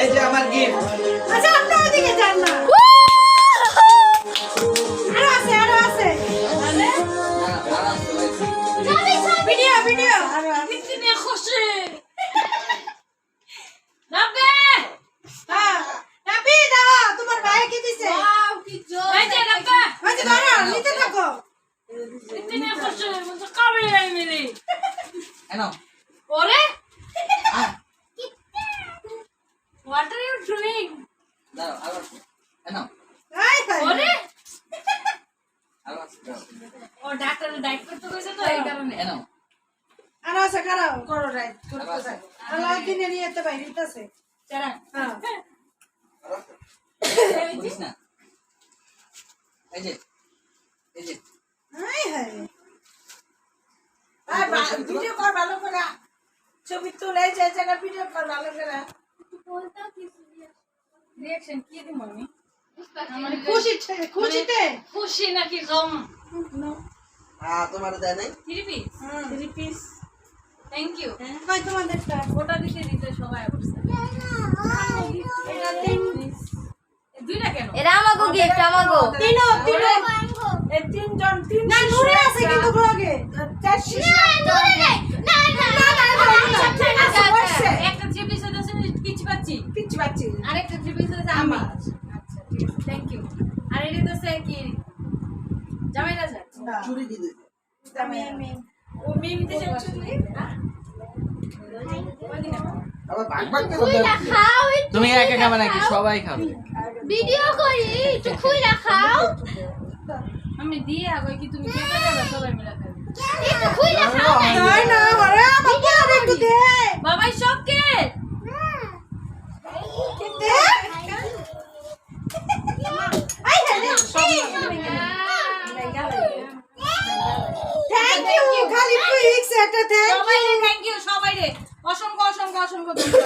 এই যে আমার গিফট। আচ্ছা আপনি ওদিকে যান না। আরো আছে। ভিডিও कितने खुशी नब्बे হ্যাঁ নাবি দাও তোমার ভাই কি দিছে? वाओ की जोर এই যে नब्बे ওই যে ধরো নিতে থাকো। कितने खुशी मुझे कभी नहीं मिली এনো ओरे what are you doing দাও আবার এনো এই ভাই ओरे আবার ও ডাক্তার ডাইট করতে কইছে তো এই কারণে এনো আরো আছে কারাও করো রাইট করতে থাক। আল্লাহ দিনে নিয়ে যেতে বাইরে দিতেছে। চলা হ্যাঁ বুঝিস না এই যে হাই হাই আর ভিডিও কর ভালো করে ছবি তুলে যে জায়গা ভিডিও কর ভালো করে রিঅ্যাকশন কি দিম আমি মানে খুশিতে খুশি নাকি গম তোমার দেয় নাই 3 পিস 3 পিস থ্যাংক ইউ কই তোমাদেরটা ওটা দিতে সবাই বসছে এটা 3 দুইটা কেন এরা আমাগো গিফট আমাগো তিনো এই তিনজন তিন না নুরে আছে কিন্তু ব্লগে চার শিশু একটা 3 পিস আছে পিচ পাচ্ছি পিচ বাচ্চি আরেকটা 3 পিস আছে আমার আচ্ছা ঠিক আছে থ্যাংক ইউ আর এটা তো সে কি জামাই রাজা চুরি দি দিতে আমি ও মিম দিছে চুলি আবার ভাগ ভাগ খুই করে খাও তুমি একা খাবে নাকি সবাই খাবে ভিডিও করি একটু খুই খাও আমি দিয়ে আগে কি তুমি কেটে যাবে সবাই মিলে খাবে একটু খুই খাও নাই না আরে বাবা একটু দে বাবাই সব কে দে আই হ্যাঁ থ্যাংক ইউ খালি পিক্স একটা থ্যাংক সবাই রে থ্যাংক ইউ সবাই রে অসংখ্য ধন্যবাদ